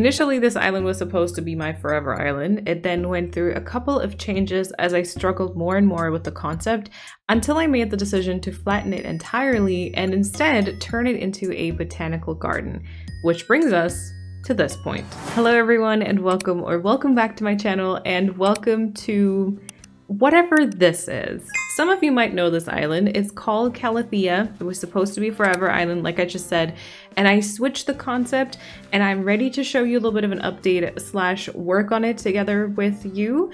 Initially, this island was supposed to be my forever island. It then went through a couple of changes as I struggled more and more with the concept until I made the decision to flatten it entirely and instead turn it into a botanical garden, which brings us to this point. Hello everyone and welcome back to my channel and welcome to whatever this is. Some of you might know this island. It's called Calathea. It was supposed to be Forever Island, like I just said, and I switched the concept and I'm ready to show you a little bit of an update slash work on it together with you.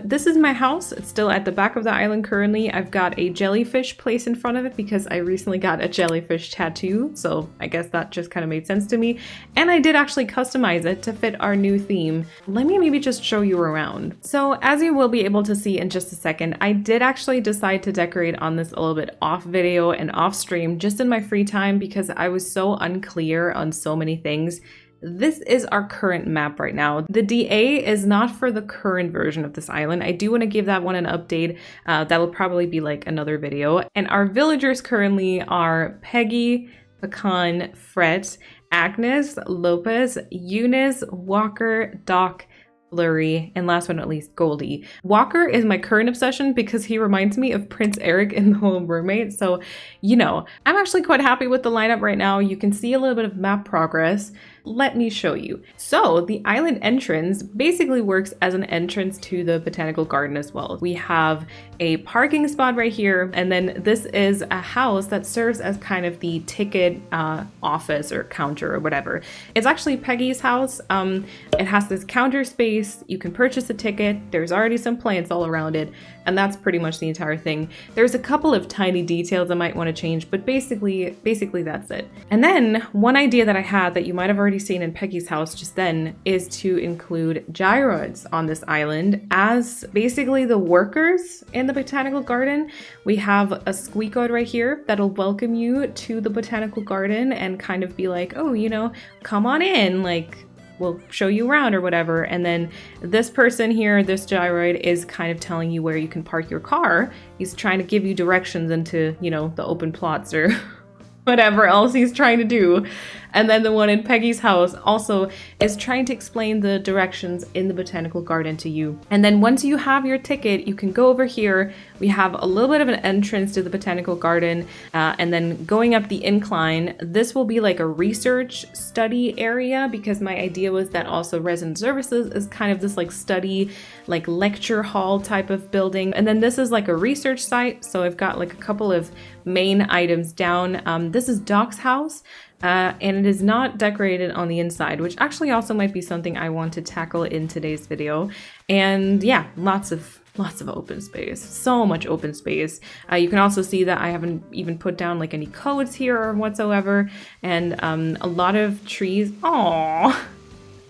This is my house. It's still at the back of the island currently. I've got a jellyfish place in front of it because I recently got a jellyfish tattoo, so I guess that just kind of made sense to me. And I did actually customize it to fit our new theme. Let me maybe just show you around. So as you will be able to see in just a second, I did actually decide to decorate on this a little bit off video and off stream just in my free time because I was so unclear on so many things. This is our current map right now. The DA is not for the current version of this island. I do want to give that one an update. That will probably be like another video. And our villagers currently are Peggy, Pecan, Fret, Agnes, Lopez, Eunice, Walker, Doc, Blurry, and last but not least, Goldie. Walker is my current obsession because he reminds me of Prince Eric in The Little Mermaid. So, you know, I'm actually quite happy with the lineup right now. You can see a little bit of map progress. Let me show you. So the island entrance basically works as an entrance to the botanical garden as well. We have a parking spot right here, and then this is a house that serves as kind of the ticket office or counter or whatever. It's actually Peggy's house. It has this counter space. You can purchase a ticket. There's already some plants all around it, and that's pretty much the entire thing. There's a couple of tiny details I might want to change, but basically that's it. And then one idea that I had that you might have already seen in Peggy's house just then is to include gyroids on this island as basically the workers in the botanical garden. We have a squeakoid right here that'll welcome you to the botanical garden and kind of be like, oh, you know, come on in, like we'll show you around or whatever. And then this person here, this gyroid, is kind of telling you where you can park your car. He's trying to give you directions into, you know, the open plots or whatever else he's trying to do. And then the one in Peggy's house also is trying to explain the directions in the botanical garden to you. And then once you have your ticket, you can go over here. We have a little bit of an entrance to the botanical garden. And then going up the incline, this will be like a research study area because my idea was that also resident services is kind of this like study, like lecture hall type of building. And then this is like a research site. So I've got like a couple of main items down. This is Doc's house. And it is not decorated on the inside, which actually also might be something I want to tackle in today's video. And yeah, lots of open space, so much open space. You can also see that I haven't even put down like any codes here or whatsoever, and a lot of trees. Aww.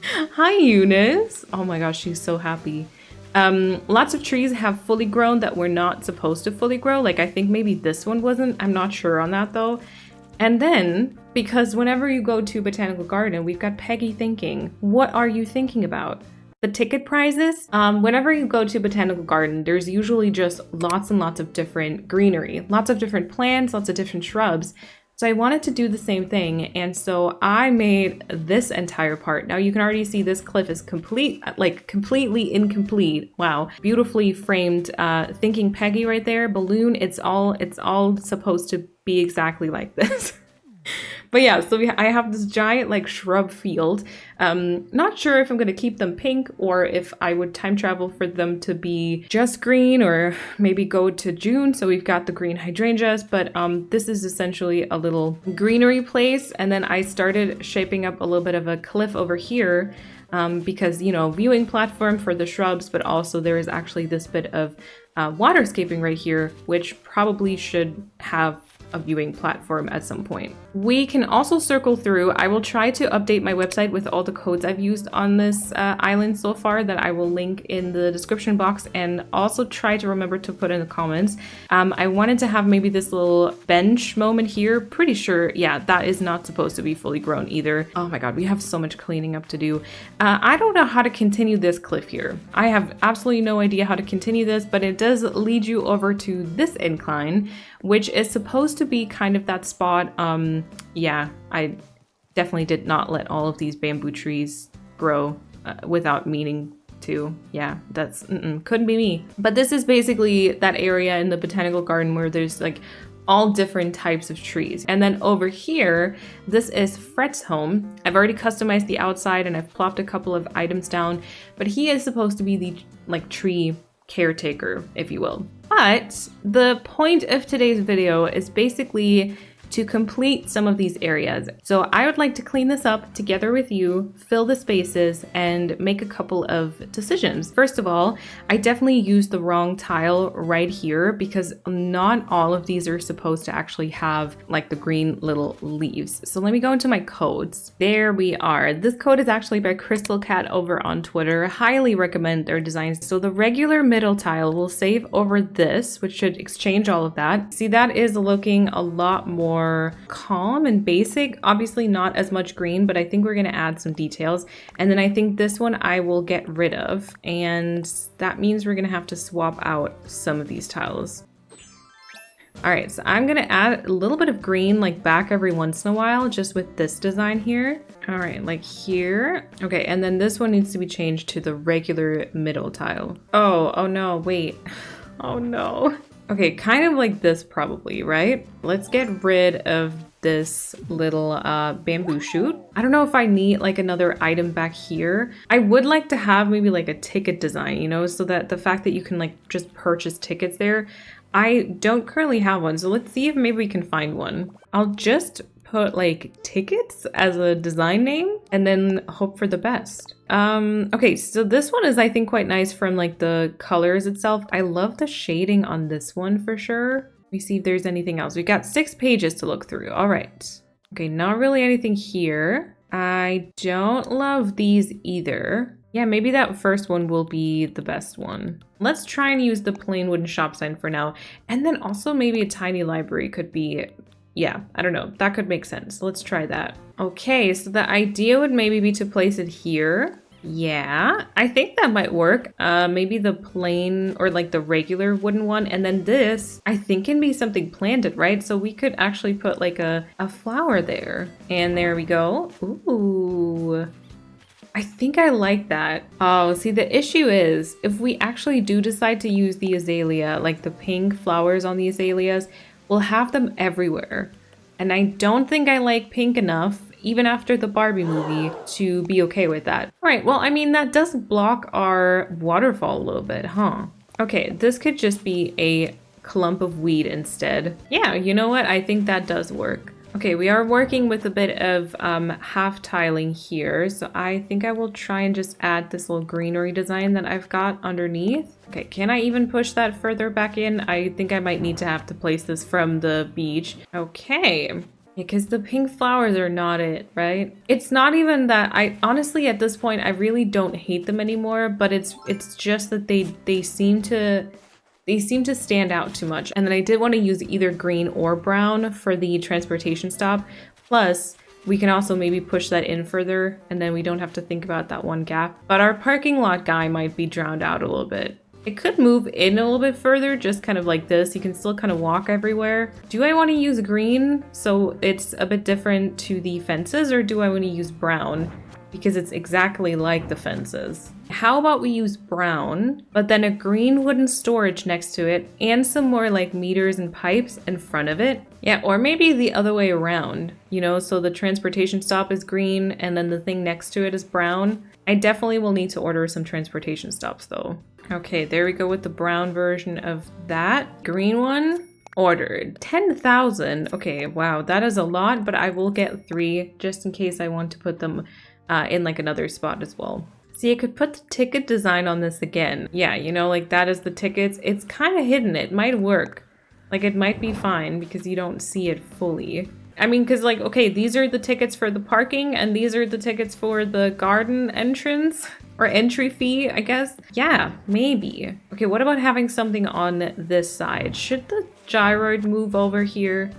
Hi Eunice. Oh my gosh, she's so happy. Lots of trees have fully grown that were not supposed to fully grow. Like I think maybe this one wasn't. I'm not sure on that though. And then, because whenever you go to Botanical Garden, we've got Peggy thinking, what are you thinking about? The ticket prizes? Whenever you go to Botanical Garden, there's usually just lots and lots of different greenery, lots of different plants, lots of different shrubs. So I wanted to do the same thing, and so I made this entire part. Now you can already see this cliff is complete, like completely incomplete. Wow, beautifully framed. Thinking Peggy right there, balloon. It's all supposed to be exactly like this. But yeah, so I have this giant like shrub field. Not sure if I'm going to keep them pink or if I would time travel for them to be just green or maybe go to June. So we've got the green hydrangeas, but this is essentially a little greenery place. And then I started shaping up a little bit of a cliff over here because, you know, viewing platform for the shrubs, but also there is actually this bit of waterscaping right here, which probably should have a viewing platform at some point. We can also circle through. I will try to update my website with all the codes I've used on this island so far that I will link in the description box, and also try to remember to put in the comments. I wanted to have maybe this little bench moment here. Pretty sure, yeah, that is not supposed to be fully grown either. Oh my god, we have so much cleaning up to do. I don't know how to continue this cliff here. I have absolutely no idea how to continue this, but it does lead you over to this incline, which is supposed to be kind of that spot. Yeah, I definitely did not let all of these bamboo trees grow without meaning to. Yeah, that's couldn't be me. But this is basically that area in the botanical garden where there's like all different types of trees. And then over here, this is Fred's home. I've already customized the outside and I've plopped a couple of items down, but he is supposed to be the like tree caretaker, if you will. But the point of today's video is basically to complete some of these areas. So I would like to clean this up together with you, fill the spaces, and make a couple of decisions. First of all, I definitely used the wrong tile right here because not all of these are supposed to actually have like the green little leaves. So let me go into my codes. There we are. This code is actually by Crystal Cat over on Twitter. Highly recommend their designs. So the regular middle tile will save over this, which should exchange all of that. See, that is looking a lot more calm and basic. Obviously not as much green, but I think we're going to add some details. And then I think this one I will get rid of. And that means we're going to have to swap out some of these tiles. All right, so I'm going to add a little bit of green like back every once in a while, just with this design here. All right, like here. Okay, and then this one needs to be changed to the regular middle tile. Oh no, wait. Oh no. Okay, kind of like this probably, right? Let's get rid of this little bamboo shoot. I don't know if I need like another item back here. I would like to have maybe like a ticket design, you know, so that the fact that you can like just purchase tickets there. I don't currently have one, so let's see if maybe we can find one. I'll just put like tickets as a design name and then hope for the best. Okay, so this one is I think quite nice from like the colors itself. I love the shading on this one for sure. Let me see if there's anything else. We've got 6 pages to look through. All right. Okay, not really anything here. I don't love these either. Yeah, maybe that first one will be the best one. Let's try and use the plain wooden shop sign for now. And then also maybe a tiny library could be, yeah, I don't know. That could make sense. Let's try that. Okay, so the idea would maybe be to place it here. Yeah, I think that might work. Maybe the plain or like the regular wooden one. And then this, I think can be something planted, right? So we could actually put like a flower there. And there we go. Ooh. I think I like that. Oh, see, the issue is if we actually do decide to use the azalea, like the pink flowers on the azaleas, we'll have them everywhere. And I don't think I like pink enough, even after the Barbie movie, to be okay with that. All right, well, I mean, that does block our waterfall a little bit, huh? Okay, this could just be a clump of weed instead. Yeah, you know what? I think that does work. Okay, we are working with a bit of half tiling here, so I think I will try and just add this little greenery design that I've got underneath. Okay, can I even push that further back in? I think I might need to have to place this from the beach. Okay, because the pink flowers are not it, right? It's not even that I honestly at this point I really don't hate them anymore, but it's just that they seem to stand out too much. And then I did want to use either green or brown for the transportation stop. Plus, we can also maybe push that in further and then we don't have to think about that one gap. But our parking lot guy might be drowned out a little bit. It could move in a little bit further, just kind of like this. You can still kind of walk everywhere. Do I want to use green so it's a bit different to the fences, or do I want to use brown? Because it's exactly like the fences. How about we use brown, but then a green wooden storage next to it and some more like meters and pipes in front of it? Yeah, or maybe the other way around, you know, so the transportation stop is green and then the thing next to it is brown. I definitely will need to order some transportation stops though. Okay, there we go with the brown version of that. Green one. Ordered. 10,000. Okay, wow, that is a lot, but I will get 3 just in case I want to put them in like another spot as well. See, I could put the ticket design on this again. Yeah, you know, like that is the tickets. It's kind of hidden. It might work. Like it might be fine because you don't see it fully. I mean, because like, okay, these are the tickets for the parking and these are the tickets for the garden entrance or entry fee, I guess. Yeah, maybe. Okay, what about having something on this side? Should the gyroid move over here?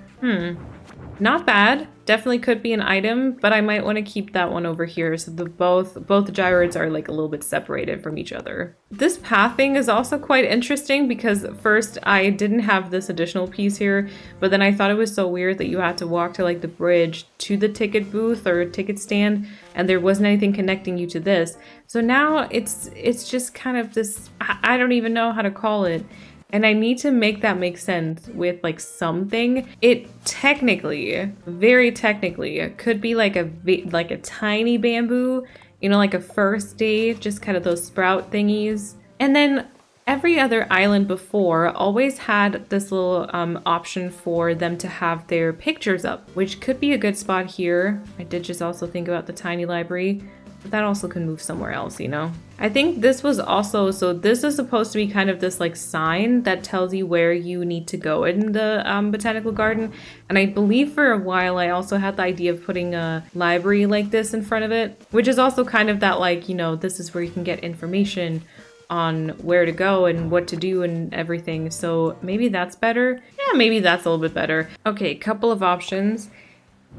Not bad. definitely could be an item, but I might want to keep that one over here so the both gyroids are like a little bit separated from each other. This pathing is also quite interesting because first I didn't have this additional piece here, but then I thought it was so weird that you had to walk to like the bridge to the ticket booth or ticket stand and there wasn't anything connecting you to this. So now it's just kind of this, I don't even know how to call it. And I need to make that make sense with like something. It technically, very technically, could be like a tiny bamboo, you know, like a first day, just kind of those sprout thingies. And then every other island before always had this little option for them to have their pictures up, which could be a good spot here. I did just also think about the tiny library. But that also can move somewhere else, you know? I think this was also, so this is supposed to be kind of this like sign that tells you where you need to go in the botanical garden. And I believe for a while I also had the idea of putting a library like this in front of it, which is also kind of that like, you know, this is where you can get information on where to go and what to do and everything. So maybe that's better. Yeah, maybe that's a little bit better. Okay, couple of options.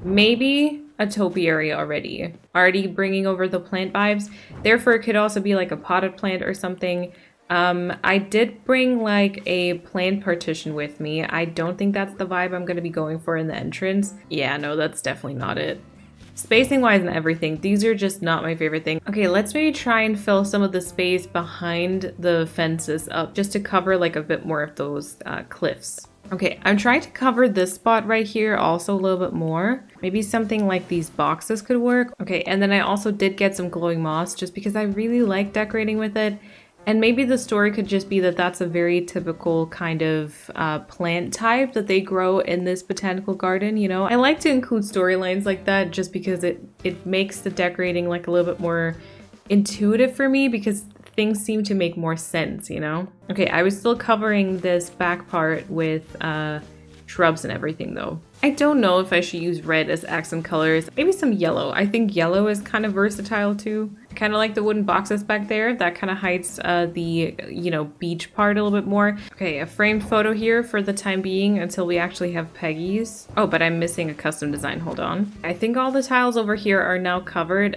Maybe a topiary already bringing over the plant vibes. Therefore, it could also be like a potted plant or something. I did bring like a plant partition with me. I don't think that's the vibe I'm going to be going for in the entrance. Yeah, no, that's definitely not it. Spacing wise and everything, these are just not my favorite thing. Okay, let's maybe try and fill some of the space behind the fences up just to cover like a bit more of those cliffs. Okay, I'm trying to cover this spot right here also a little bit more. Maybe something like these boxes could work. Okay, and then I also did get some glowing moss just because I really like decorating with it. And maybe the story could just be that that's a very typical kind of plant type that they grow in this botanical garden, you know? I like to include storylines like that just because it makes the decorating like a little bit more intuitive for me because things seem to make more sense, you know? Okay, I was still covering this back part with shrubs and everything though. I don't know if I should use red as accent colors. Maybe some yellow. I think yellow is kind of versatile too. Kind of like the wooden boxes back there. That kind of hides the, you know, beach part a little bit more. Okay, a framed photo here for the time being until we actually have Peggy's. Oh, but I'm missing a custom design. Hold on. I think all the tiles over here are now covered.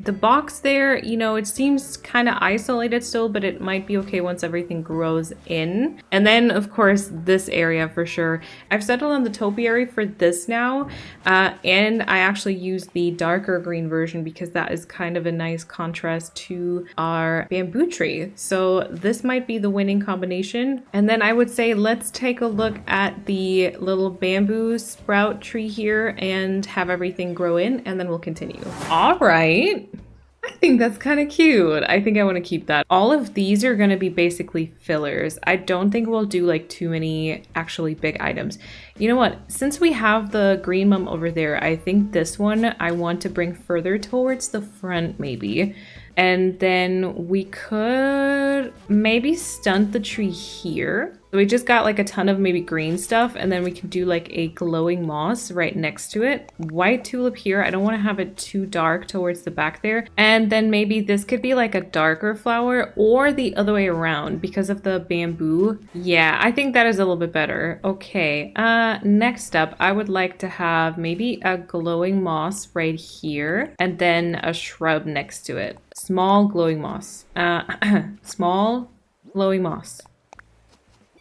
The box there, you know, it seems kind of isolated still, but it might be okay once everything grows in. And then, of course, this area for sure. I've settled on the topiary for this now, and I actually use the darker green version because that is kind of a nice contrast to our bamboo tree. So this might be the winning combination. And then I would say let's take a look at the little bamboo sprout tree here and have everything grow in, and then we'll continue. All right. I think that's kind of cute. I think I want to keep that. All of these are going to be basically fillers. I don't think we'll do like too many actually big items. You know what? Since we have the green mum over there, I think this one I want to bring further towards the front maybe. And then we could maybe stunt the tree here. So we just got like a ton of maybe green stuff, and then we can do like a glowing moss right next to it. White tulip here. I don't want to have it too dark towards the back there. And then maybe this could be like a darker flower or the other way around because of the bamboo. Yeah, I think that is a little bit better. Okay, next up, I would like to have maybe a glowing moss right here and then a shrub next to it. Small glowing moss. Small glowing moss.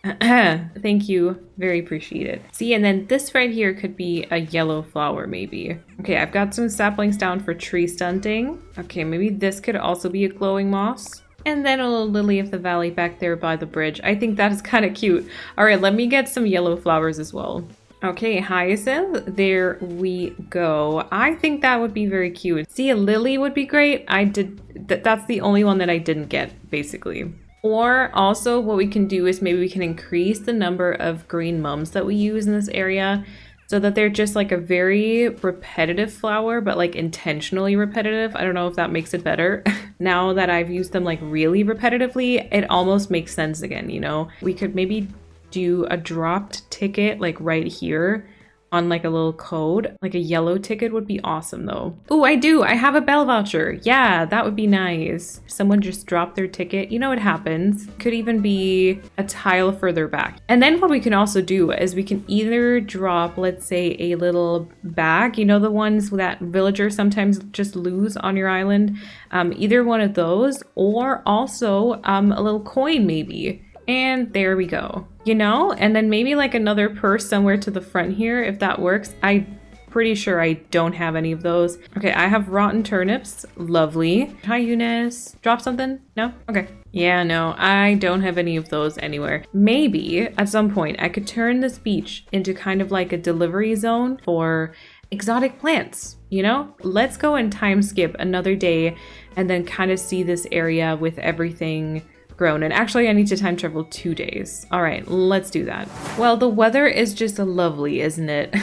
Thank you. Very appreciated. See, and then this right here could be a yellow flower maybe. Okay, I've got some saplings down for tree stunting. Okay, maybe this could also be a glowing moss. And then a little lily of the valley back there by the bridge. I think that is kind of cute. All right, let me get some yellow flowers as well. Okay, hyacinth, there we go. I think that would be very cute. See, a lily would be great. That's the only one that I didn't get, basically. Or also what we can do is maybe we can increase the number of green mums that we use in this area so that they're just like a very repetitive flower, but like intentionally repetitive. I don't know if that makes it better. Now that I've used them like really repetitively, it almost makes sense again, you know? We could maybe do a dropped ticket like right here on like a little code. Like a yellow ticket would be awesome though. Oh, I do. I have a bell voucher. Yeah, that would be nice. Someone just dropped their ticket. You know what happens. Could even be a tile further back. And then what we can also do is we can either drop, let's say, a little bag. You know, the ones that villagers sometimes just lose on your island. Either one of those, or also a little coin maybe. And there we go, you know, and then maybe like another purse somewhere to the front here, if that works. I'm pretty sure I don't have any of those. Okay, I have rotten turnips. Lovely. Hi, Eunice. Drop something? No? Okay. Yeah, no, I don't have any of those anywhere. Maybe at some point I could turn this beach into kind of like a delivery zone for exotic plants, you know? Let's go and time skip another day and then kind of see this area with everything grown. And actually I need to time travel 2 days. All right, let's do that. Well, the weather is just lovely, isn't it?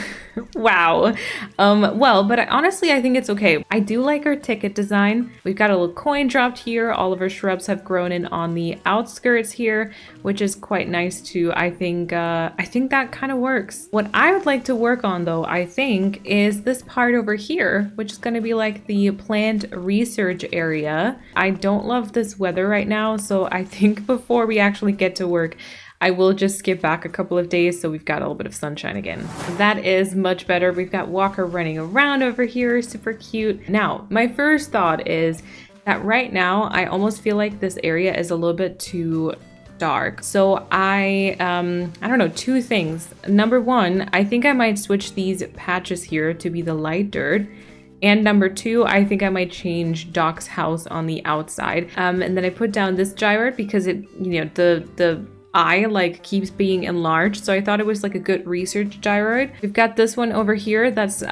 Wow. Well, but honestly, I think it's okay. I do like our ticket design. We've got a little coin dropped here. All of our shrubs have grown in on the outskirts here, which is quite nice too. I think that kind of works. What I would like to work on though, I think, is this part over here, which is going to be like the plant research area. I don't love this weather right now, so I think before we actually get to work, I will just skip back a couple of days so we've got a little bit of sunshine again. That is much better. We've got Walker running around over here, super cute. Now, my first thought is that right now I almost feel like this area is a little bit too dark. So I don't know, 2 things. Number 1, I think I might switch these patches here to be the light dirt. And number 2, I think I might change Doc's house on the outside. And then I put down this gyroid because it, you know, the eye like keeps being enlarged, so I thought it was like a good research gyroid. We've got this one over here that's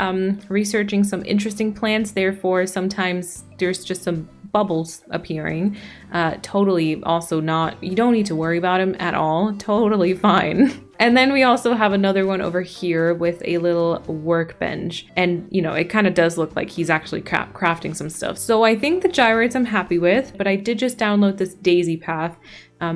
researching some interesting plants, therefore sometimes there's just some bubbles appearing. Totally also not, you don't need to worry about them at all, totally fine. And then we also have another one over here with a little workbench. And, you know, it kind of does look like he's actually crafting some stuff. So I think the gyroids I'm happy with, but I did just download this daisy path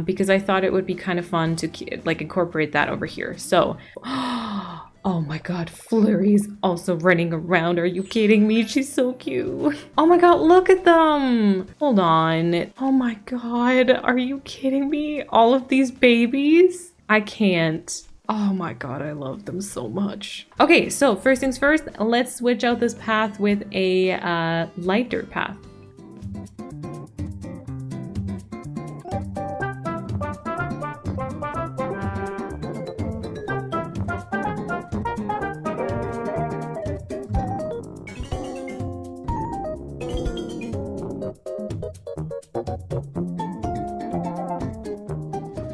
because I thought it would be kind of fun to like incorporate that over here. So, oh my God, Flurry's also running around. Are you kidding me? She's so cute. Oh my God, look at them. Hold on. Oh my God, are you kidding me? All of these babies? I can't. Oh my God, I love them so much. Okay, so first things first, let's switch out this path with a light dirt path.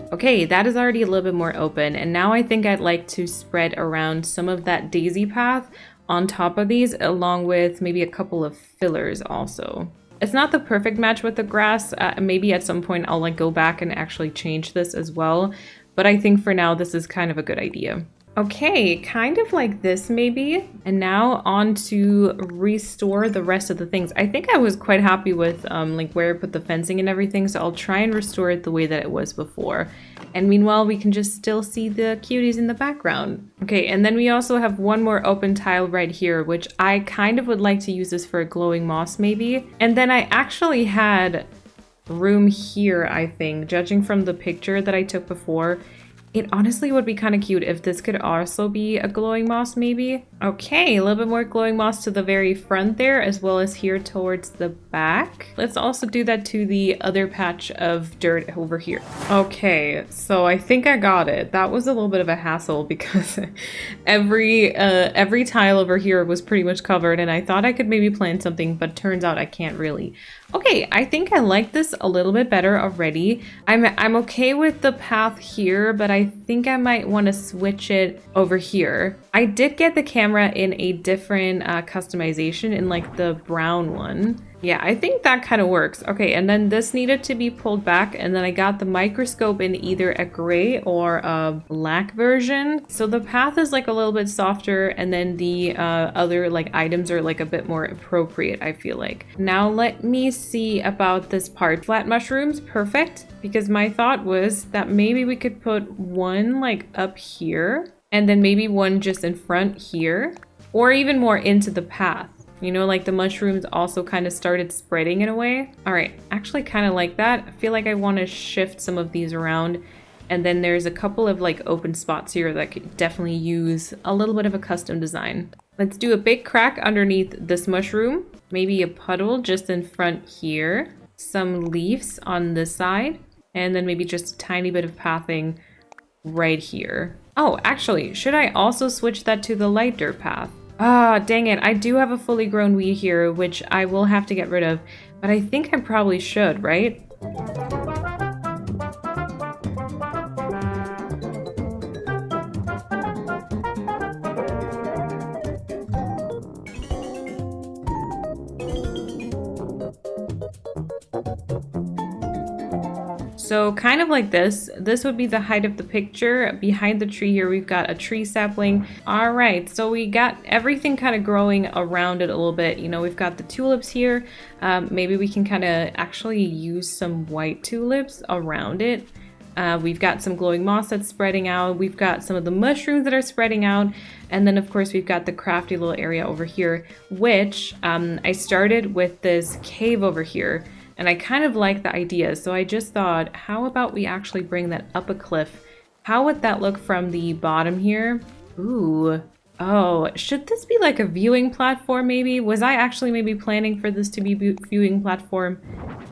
Okay, that is already a little bit more open, and now I think I'd like to spread around some of that daisy path on top of these, along with maybe a couple of fillers also. It's not the perfect match with the grass. Maybe at some point I'll like go back and actually change this as well, but I think for now this is kind of a good idea. Okay, kind of like this maybe. And now on to restore the rest of the things. I think I was quite happy with like where I put the fencing and everything, so I'll try and restore it the way that it was before. And meanwhile, we can just still see the cuties in the background. Okay, and then we also have one more open tile right here, which I kind of would like to use this for a glowing moss maybe. And then I actually had room here, I think, judging from the picture that I took before. It honestly would be kind of cute if this could also be a glowing moss maybe. Okay, a little bit more glowing moss to the very front there, as well as here towards the back. Let's also do that to the other patch of dirt over here. Okay, so I think I got it. That was a little bit of a hassle because every tile over here was pretty much covered, and I thought I could maybe plant something, but turns out I can't really. Okay, I think I like this a little bit better already. I'm okay with the path here, but I think I might want to switch it over here. I did get the camera in a different customization, in like the brown one. Yeah, I think that kind of works. Okay, and then this needed to be pulled back, and then I got the microscope in either a gray or a black version. So the path is like a little bit softer, and then the other like items are like a bit more appropriate, I feel like. Now let me see about this part. Flat mushrooms, perfect, because my thought was that maybe we could put one like up here. And then maybe one just in front here, or even more into the path. You know, like the mushrooms also kind of started spreading in a way. All right, actually kind of like that. I feel like I want to shift some of these around. And then there's a couple of like open spots here that could definitely use a little bit of a custom design. Let's do a big crack underneath this mushroom. Maybe a puddle just in front here. Some leaves on this side. And then maybe just a tiny bit of pathing right here. Oh, actually, should I also switch that to the light dirt path? Ah, dang it. I do have a fully grown weed here, which I will have to get rid of, but I think I probably should, right? So kind of like this would be the height of the picture. Behind the tree here, we've got a tree sapling. All right, so we got everything kind of growing around it a little bit. You know, we've got the tulips here. Maybe we can kind of actually use some white tulips around it. We've got some glowing moss that's spreading out. We've got some of the mushrooms that are spreading out. And then of course we've got the crafty little area over here, which I started with this cave over here. And I kind of like the idea, so I just thought, how about we actually bring that up a cliff? How would that look from the bottom here? Ooh, oh, should this be like a viewing platform maybe? Was I actually maybe planning for this to be viewing platform?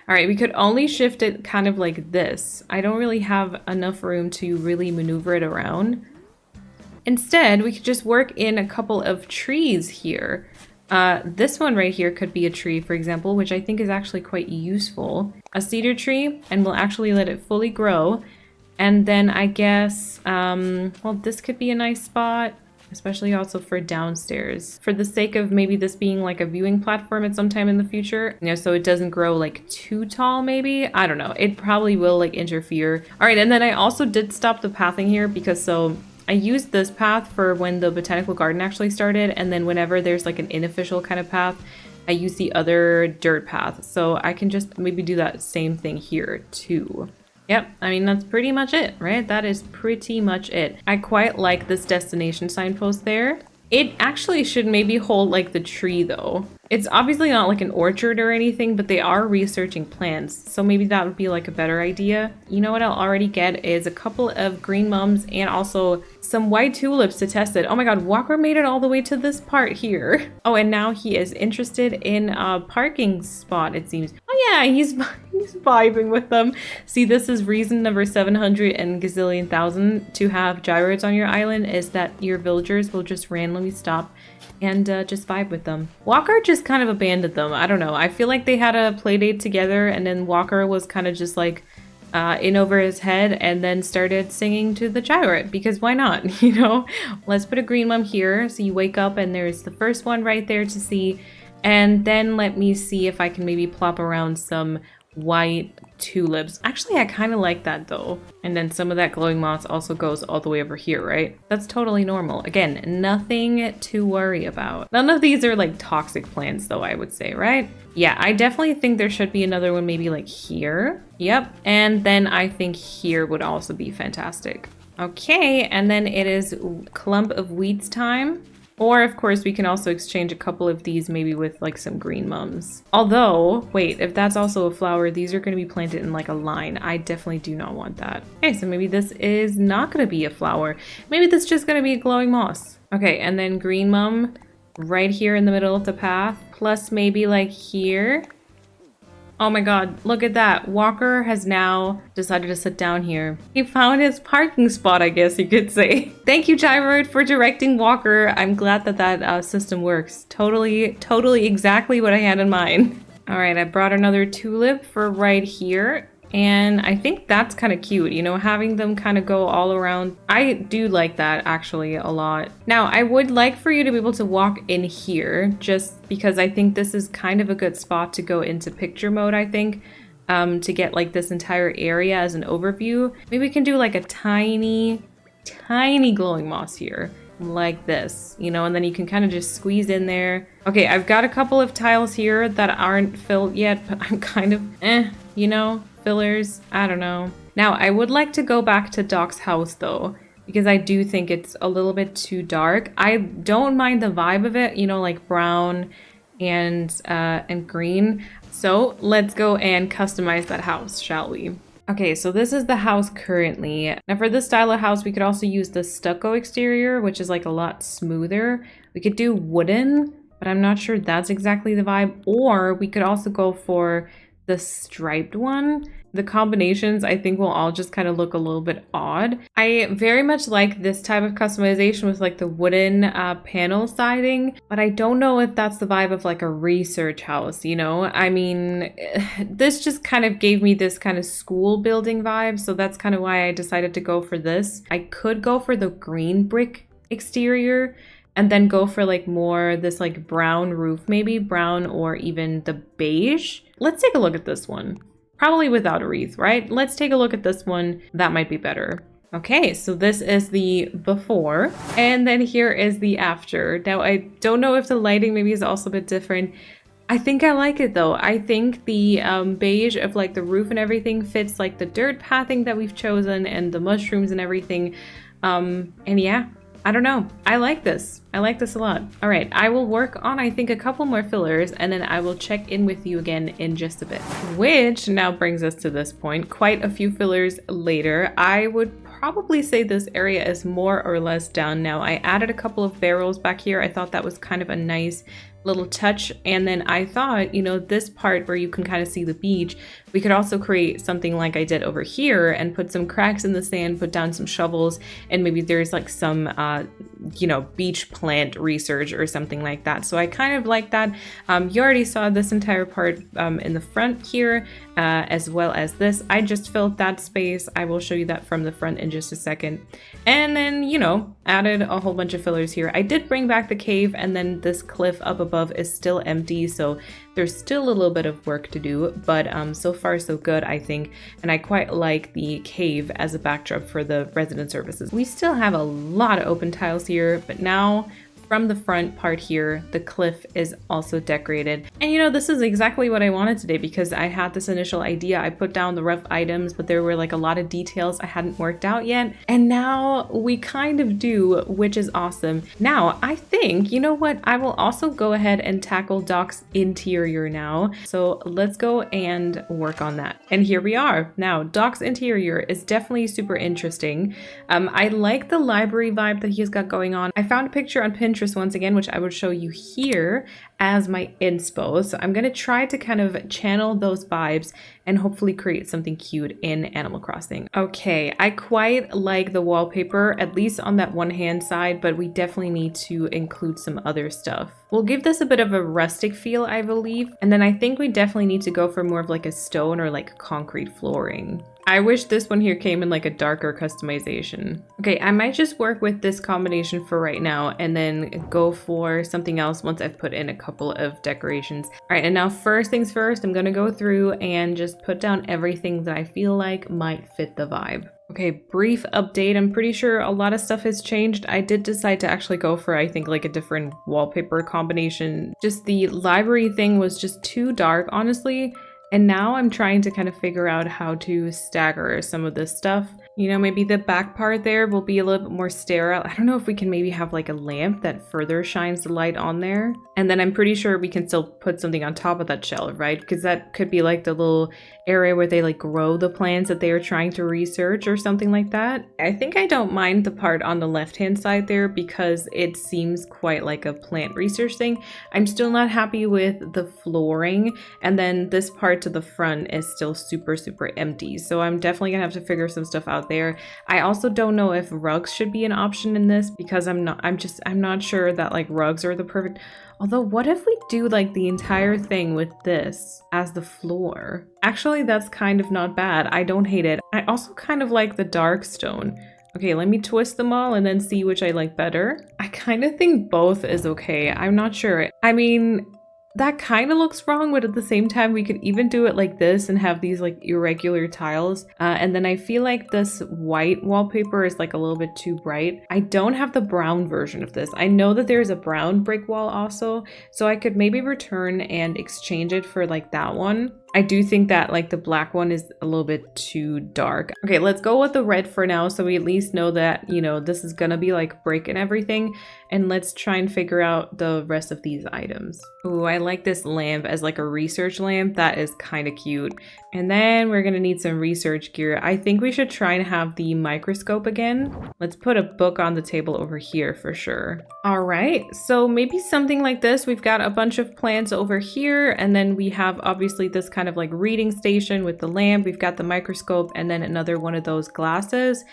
All right, we could only shift it kind of like this. I don't really have enough room to really maneuver it around. Instead, we could just work in a couple of trees here. This one right here could be a tree, for example, which I think is actually quite useful. A cedar tree, and we'll actually let it fully grow. And then I guess, well, this could be a nice spot, especially also for downstairs. For the sake of maybe this being like a viewing platform at some time in the future, you know, so it doesn't grow like too tall maybe. I don't know. It probably will like interfere. All right, and then I also did stop the pathing here because so I used this path for when the botanical garden actually started, and then whenever there's like an unofficial kind of path, I use the other dirt path. So I can just maybe do that same thing here too. Yep, I mean, that's pretty much it, right? That is pretty much it. I quite like this destination signpost there. It actually should maybe hold like the tree though. It's obviously not like an orchard or anything, but they are researching plants. So maybe that would be like a better idea. You know what I'll already get is a couple of green mums and also some white tulips to test it. Oh my God, Walker made it all the way to this part here. Oh, and now he is interested in a parking spot, it seems. Oh yeah, he's vibing with them. See, this is reason number 700 and gazillion thousand to have gyroids on your island is that your villagers will just randomly stop and just vibe with them. Walker just kind of abandoned them. I don't know. I feel like they had a play date together and then Walker was kind of just like in over his head and then started singing to the gyroid because why not, you know? Let's put a green mum here so you wake up and there's the first one right there to see. And then let me see if I can maybe plop around some white tulips. Actually, I kind of like that though. And then some of that glowing moss also goes all the way over here, right? That's totally normal. Again, nothing to worry about. None of these are like toxic plants though, I would say, right? Yeah, I definitely think there should be another one maybe like here. Yep. And then I think here would also be fantastic. Okay, and then it is clump of weeds time. Or, of course, we can also exchange a couple of these maybe with like some green mums. Although, wait, if that's also a flower, these are going to be planted in like a line. I definitely do not want that. Okay, so maybe this is not going to be a flower. Maybe this is just going to be a glowing moss. Okay, and then green mum right here in the middle of the path. Plus maybe like here. Oh my God, look at that. Walker has now decided to sit down here. He found his parking spot, I guess you could say. Thank you, Gyroid, for directing Walker. I'm glad that that system works. Totally exactly what I had in mind. All right, I brought another tulip for right here. And I think that's kind of cute, you know, having them kind of go all around. I do like that actually a lot. Now, I would like for you to be able to walk in here just because I think this is kind of a good spot to go into picture mode, I think, to get like this entire area as an overview. Maybe we can do like a tiny glowing moss here. Like this, you know, and then you can kind of just squeeze in there. Okay, I've got a couple of tiles here that aren't filled yet, but I'm kind of you know, fillers, I don't know. Now, I would like to go back to Doc's house though, because I do think it's a little bit too dark. I don't mind the vibe of it, you know, like brown and green. So let's go and customize that house, shall we? Okay, so this is the house currently. Now for this style of house, we could also use the stucco exterior, which is like a lot smoother. We could do wooden, but I'm not sure that's exactly the vibe. Or we could also go for the striped one. The combinations, I think, will all just kind of look a little bit odd. I very much like this type of customization with like the wooden panel siding, but I don't know if that's the vibe of like a research house, you know? I mean, this just kind of gave me this kind of school building vibe, so that's kind of why I decided to go for this. I could go for the green brick exterior and then go for like more this like brown roof, maybe brown or even the beige. Let's take a look at this one. Probably without a wreath, right? Let's take a look at this one. That might be better. Okay, so this is the before, and then here is the after. Now, I don't know if the lighting maybe is also a bit different. I think I like it though. I think the beige of like the roof and everything fits like the dirt pathing that we've chosen and the mushrooms and everything. And yeah, I don't know. I like this. I like this a lot. All right, I will work on, I think, a couple more fillers, and then I will check in with you again in just a bit. Which now brings us to this point. Quite a few fillers later. I would probably say this area is more or less done now. I added a couple of barrels back here. I thought that was kind of a nice little touch. And then I thought, you know, this part where you can kind of see the beach, we could also create something like I did over here and put some cracks in the sand, put down some shovels, and maybe there's like some, you know, beach plant research or something like that. So I kind of like that. You already saw this entire part in the front here, as well as this. I just filled that space. I will show you that from the front in just a second. And then, you know, added a whole bunch of fillers here. I did bring back the cave, and then this cliff up above is still empty, so there's still a little bit of work to do, but so far so good, I think, and I quite like the cave as a backdrop for the resident services. We still have a lot of open tiles here, but now from the front part here, the cliff is also decorated. And you know, this is exactly what I wanted today because I had this initial idea. I put down the rough items, but there were like a lot of details I hadn't worked out yet. And now we kind of do, which is awesome. Now, I think, you know what? I will also go ahead and tackle Doc's interior now. So let's go and work on that. And here we are. Now, Doc's interior is definitely super interesting. I like the library vibe that he's got going on. I found a picture on Pinterest once again, which I will show you here as my inspo. So I'm going to try to kind of channel those vibes and hopefully create something cute in Animal Crossing. Okay, I quite like the wallpaper, at least on that one hand side, but we definitely need to include some other stuff. We'll give this a bit of a rustic feel, I believe. And then I think we definitely need to go for more of like a stone or like concrete flooring. I wish this one here came in like a darker customization. Okay, I might just work with this combination for right now and then go for something else once I've put in a couple of decorations. All right, and now first things first, I'm gonna go through and just put down everything that I feel like might fit the vibe. Okay, brief update. I'm pretty sure a lot of stuff has changed. I did decide to actually go for, I think, like a different wallpaper combination. Just the library thing was just too dark, honestly. And now I'm trying to kind of figure out how to stagger some of this stuff. You know, maybe the back part there will be a little bit more sterile. I don't know if we can maybe have like a lamp that further shines the light on there. And then I'm pretty sure we can still put something on top of that shelf, right? Because that could be like the little area where they like grow the plants that they are trying to research or something like that. I think I don't mind the part on the left-hand side there because it seems quite like a plant research thing. I'm still not happy with the flooring. And then this part to the front is still super empty. So I'm definitely gonna have to figure some stuff out there. I also don't know if rugs should be an option in this because I'm not sure that like rugs are the perfect. Although what if we do like the entire thing with this as the floor? Actually, that's kind of not bad. I don't hate it. I also kind of like the dark stone. Okay, let me twist them all and then see which I like better. I kind of think both is okay. I'm not sure. I mean, that kind of looks wrong, but at the same time, we could even do it like this and have these like irregular tiles. And then I feel like this white wallpaper is like a little bit too bright. I don't have the brown version of this. I know that there's a brown brick wall also, so I could maybe return and exchange it for like that one. I do think that like the black one is a little bit too dark. Okay, let's go with the red for now so we at least know that, you know, this is gonna be like brick and everything. And let's try and figure out the rest of these items. Ooh, I like this lamp as like a research lamp. That is kind of cute. And then we're gonna need some research gear. I think we should try and have the microscope again. Let's put a book on the table over here for sure. All right, so maybe something like this. We've got a bunch of plants over here, and then we have obviously this kind of like reading station with the lamp. We've got the microscope and then another one of those glasses.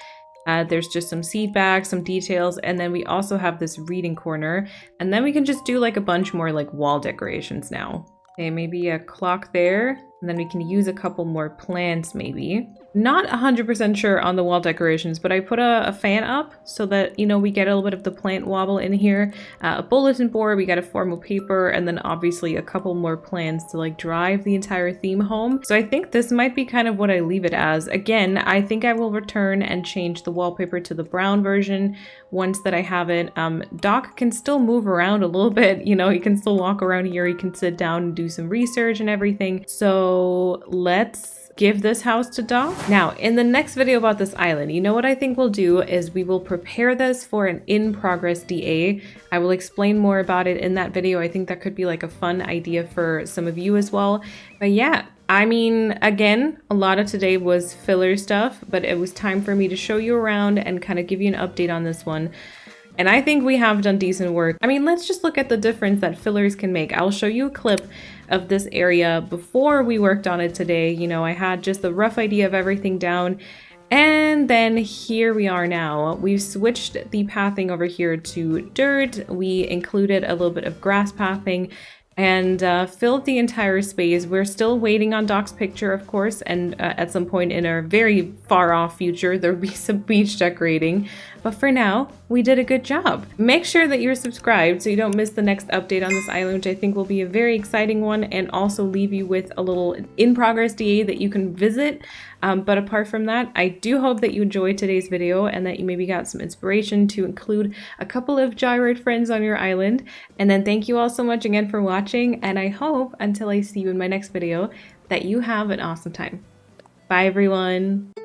There's just some seed bags, some details, and then we also have this reading corner. And then we can just do like a bunch more like wall decorations now. Okay, maybe a clock there, and then we can use a couple more plants maybe. Not 100% sure on the wall decorations, but I put a fan up so that, you know, we get a little bit of the plant wobble in here. A bulletin board, we got a formal paper, and then obviously a couple more plants to like drive the entire theme home. So I think this might be kind of what I leave it as. Again, I think I will return and change the wallpaper to the brown version once that I have it. Doc can still move around a little bit, you know, he can still walk around here, he can sit down and do some research and everything. So let's give this house to Doc. Now, in the next video about this island, you know what I think we'll do is we will prepare this for an in-progress DA. I will explain more about it in that video. I think that could be like a fun idea for some of you as well. But yeah, I mean, again, a lot of today was filler stuff, but it was time for me to show you around and kind of give you an update on this one. And I think we have done decent work. I mean, let's just look at the difference that fillers can make. I'll show you a clip of this area before we worked on it today. You know, I had just the rough idea of everything down. And then here we are now. We've switched the pathing over here to dirt. We included a little bit of grass pathing and filled the entire space. We're still waiting on Doc's picture, of course, and at some point in our very far off future, there'll be some beach decorating. But for now, we did a good job. Make sure that you're subscribed so you don't miss the next update on this island, which I think will be a very exciting one, and also leave you with a little in-progress DA that you can visit. But apart from that, I do hope that you enjoyed today's video and that you maybe got some inspiration to include a couple of gyroid friends on your island. And then thank you all so much again for watching, and I hope until I see you in my next video that you have an awesome time. Bye everyone!